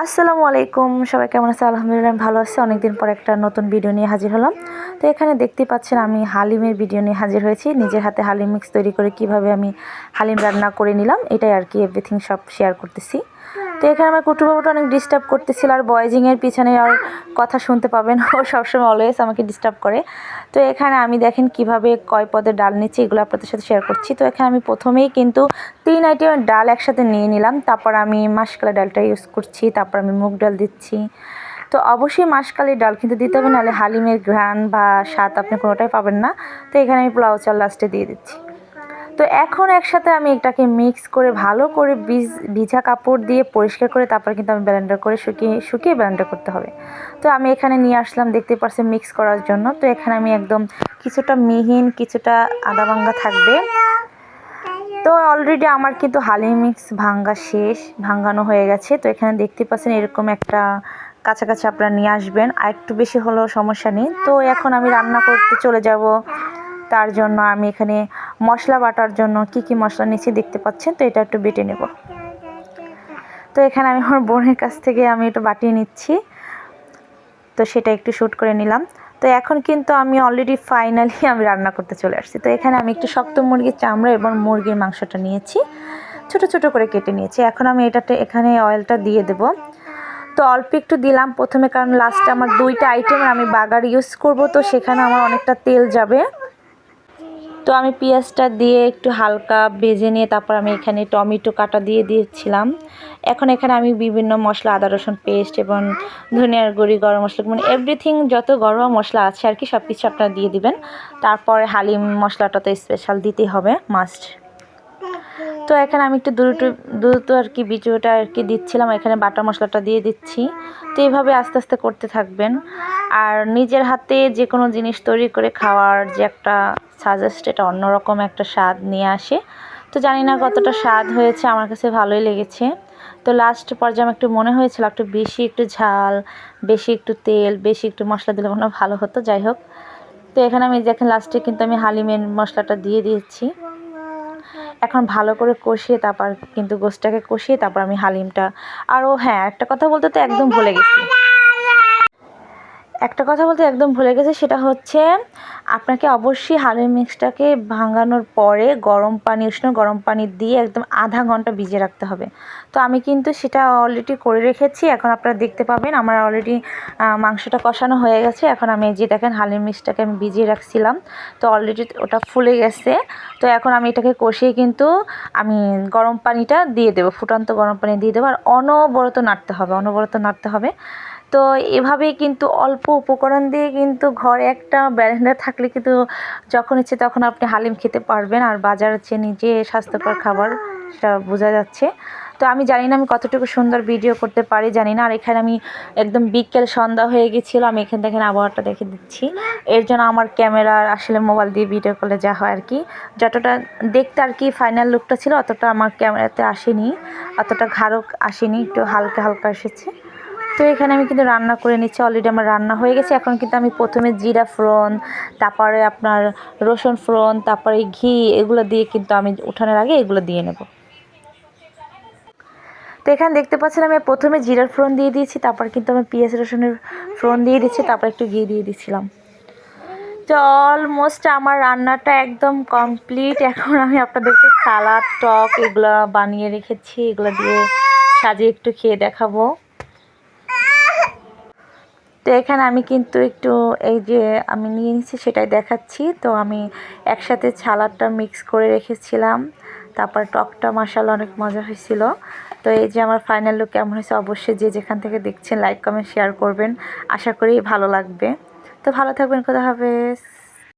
আসসালামু আলাইকুম, সবাই কেমন আছে? আলহামদুলিল্লাহ আমি ভালো আছি। অনেকদিন পর একটা নতুন ভিডিও নিয়ে হাজির হলাম। তো এখানে দেখতেই পাচ্ছেন আমি হালিমের ভিডিও নিয়ে হাজির হয়েছি। নিজের হাতে হালিম মিক্স তৈরি করে কিভাবে আমি হালিম রান্না করে নিলাম, এটাই আর কি এভরিথিং সব শেয়ার করতেছি। তো এখানে আমার কুটুবাবুটা অনেক ডিস্টার্ব করতেছিল, আর বয়েজিংয়ের পিছনে আর কথা শুনতে পাবেন, ও সবসময় অলওয়েজ আমাকে ডিস্টার্ব করে। তো এখানে আমি দেখেন কিভাবে কয় পদের ডাল নিচ্ছি, এগুলো আপনাদের সাথে শেয়ার করছি। তো এখানে আমি প্রথমেই কিন্তু 3 আইটেমের ডাল একসাথে নিয়ে নিলাম। তারপর আমি মাসকলাই ডালটা ইউজ করছি, তারপর আমি মুগ ডাল দিচ্ছি। তো অবশ্যই মাসকলাই ডাল কিন্তু দিতে হবে, নাহলে হালিমের ঘ্রাণ বা স্বাদ আপনি কোনোটাই পাবেন না। তো এখানে আমি পোলাও চাল লাস্টে দিয়ে দিচ্ছি। তো এখন একসাথে আমি এটাকে মিক্স করে ভালো করে ভিজা কাপড় দিয়ে পরিষ্কার করে তারপর কিন্তু আমি ব্লেন্ডার করে শুকিয়ে ব্লেন্ডার করতে হবে। তো আমি এখানে নিয়ে আসলাম, দেখতে পাচ্ছেন মিক্স করার জন্য। তো এখানে আমি একদম কিছুটা মিহিন কিছুটা আদা ভাঙ্গা থাকবে। তো অলরেডি আমার কিন্তু হালিম মিক্স ভাঙ্গানো হয়ে গেছে। তো এখানে দেখতে পাচ্ছেন এরকম একটা কাছাকাছি আপনারা নিয়ে আসবেন, আর একটু বেশি হলেও সমস্যা নেই। তো এখন আমি রান্না করতে চলে যাব। তার জন্য আমি এখানে মশলা বাটার জন্য কি মশলা নিচ্ছি দেখতে পাচ্ছেন। তো এটা একটু বেটে নেব। তো এখানে আমি আমার বোনের কাছ থেকে আমি একটু বাটিয়ে নিচ্ছি, তো সেটা একটু শ্যুট করে নিলাম। তো এখন কিন্তু আমি অলরেডি ফাইনালি আমি রান্না করতে চলে আসছি। তো এখানে আমি একটু শক্ত মুরগির চামড়া এবং মুরগির মাংসটা নিয়েছি, ছোট ছোট করে কেটে নিয়েছি। এখন আমি এখানে অয়েলটা দিয়ে দেব। তো অল্প একটু দিলাম প্রথমে, কারণ লাস্টে আমার 2টা আইটেমের আমি বাগার ইউজ করব, তো সেখানে আমার অনেকটা তেল যাবে। তো আমি পেঁয়াজটা দিয়ে একটু হালকা ভেজে নিয়ে তারপর আমি এখানে টমেটো কাটা দিয়ে দিয়েছিলাম। এখন এখানে আমি বিভিন্ন মশলা, আদা রসুন পেস্ট এবং ধনিয়ার গুঁড়ি, গরম মশলা, মানে এভরিথিং যত গরম মশলা আছে আর কি সব কিছু আপনারা দিয়ে দিবেন। তারপরে হালিম মশলাটা তো স্পেশাল দিতেই হবে, মাস্ট। তো এখানে আমি একটু দ্রুত আর কি ভিডিওটা আর কি দিচ্ছিলাম, এখানে বাটা মশলাটা দিয়ে দিচ্ছি। তো এইভাবে আস্তে আস্তে করতে থাকবেন। আর নিজের হাতে যে কোনো জিনিস তৈরি করে খাওয়ার যে একটা সাজেস্ট, এটা অন্যরকম একটা স্বাদ নিয়ে আসে। তো জানি না কতটা স্বাদ হয়েছে, আমার কাছে ভালোই লেগেছে। তো লাস্ট পর্যায়ে আমার একটু মনে হয়েছিল একটু বেশি একটু ঝাল, বেশি একটু তেল, বেশি একটু মশলা দিলে মনে ভালো হতো। যাই হোক, তো এখানে আমি দেখেন লাস্টে কিন্তু আমি হালিমের মশলাটা দিয়ে দিয়েছি। এখন ভালো করে কষিয়ে তারপর কিন্তু গোশটাকে কষিয়ে তারপর আমি হালিমটা। আরও হ্যাঁ, একটা কথা বলতে একদম ভুলে গেছি, সেটা হচ্ছে আপনাকে অবশ্যই হালিম মিক্সটাকে ভাঙানোর পরে উষ্ণ গরম পানি দিয়ে একদম আধা ঘন্টা ভিজিয়ে রাখতে হবে। তো আমি কিন্তু সেটা অলরেডি করে রেখেছি। এখন আপনারা দেখতে পাবেন আমার অলরেডি মাংসটা কষানো হয়ে গেছে। এখন আমি যে দেখেন হালিম মিক্সটাকে আমি ভিজিয়ে রাখছিলাম, তো অলরেডি ওটা ফুলে গেছে। তো এখন আমি এটাকে কষিয়ে কিন্তু আমি গরম পানিটা দিয়ে দেবো, ফুটন্ত গরম পানি দিয়ে দেবো। আর অনবরত নাড়তে হবে। তো এভাবেই কিন্তু অল্প উপকরণ দিয়ে কিন্তু ঘরে একটা ব্লেন্ডার থাকলে কিন্তু যখন ইচ্ছে তখন আপনি হালিম খেতে পারবেন। আর বাজার চেয়ে নিজে স্বাস্থ্যকর খাবার, সেটা বোঝা যাচ্ছে। তো আমি জানি না আমি কতটুকু সুন্দর ভিডিও করতে পারি, জানি না। আর এখানে আমি একদম বিকেল সন্ধ্যা হয়ে গেছিলো। আমি এখানে দেখেন আবহাওয়াটা দেখে দিচ্ছি। এর জন্য আমার ক্যামেরার আসলে মোবাইল দিয়ে ভিডিও করলে যা হয় আর কি, যতটা দেখতে আর কি ফাইনাল লুকটা ছিল অতটা আমার ক্যামেরাতে আসেনি, অতটা ঘাড়ক আসেনি, একটু হালকা এসেছে। তো এখানে আমি কিন্তু রান্না করে নিচ্ছি, অলরেডি আমার রান্না হয়ে গেছে। এখন কিন্তু আমি প্রথমে জিরা ফোড়ন, তারপরে আপনার রসুন ফোড়ন, তারপরে ঘি, এগুলো দিয়ে কিন্তু আমি উঠানোর আগে এগুলো দিয়ে নেব। তো এখানে দেখতে পাচ্ছেন আমি প্রথমে জিরার ফোড়ন দিয়ে দিয়েছি, তারপর কিন্তু আমি পেঁয়াজ রসুনের ফোড়ন দিয়ে দিচ্ছি, তারপর একটু ঘি দিয়ে দিচ্ছিলাম। তো অলমোস্ট আমার রান্নাটা একদম কমপ্লিট। এখন আমি আপনাদেরকে সালাদ, টক এগুলো বানিয়ে রেখেছি, এগুলো দিয়ে সাজিয়ে একটু খেয়ে দেখাবো। তো এখানে আমি কিন্তু একটু এই যে আমি নিয়ে নিচ্ছি সেটাই দেখাচ্ছি। তো আমি একসাথে সালাডটা মিক্স করে রেখেছিলাম, তারপর টকটা মাশাআল্লাহ অনেক মজা হয়েছিল। তো এই যে আমার ফাইনাল লুক কেমন হয়েছে অবশ্যই যে যেখান থেকে দেখছেন লাইক কমেন্ট শেয়ার করবেন, আশা করি ভালো লাগবে। তো ভালো থাকবেন, খোদা হাফেজ।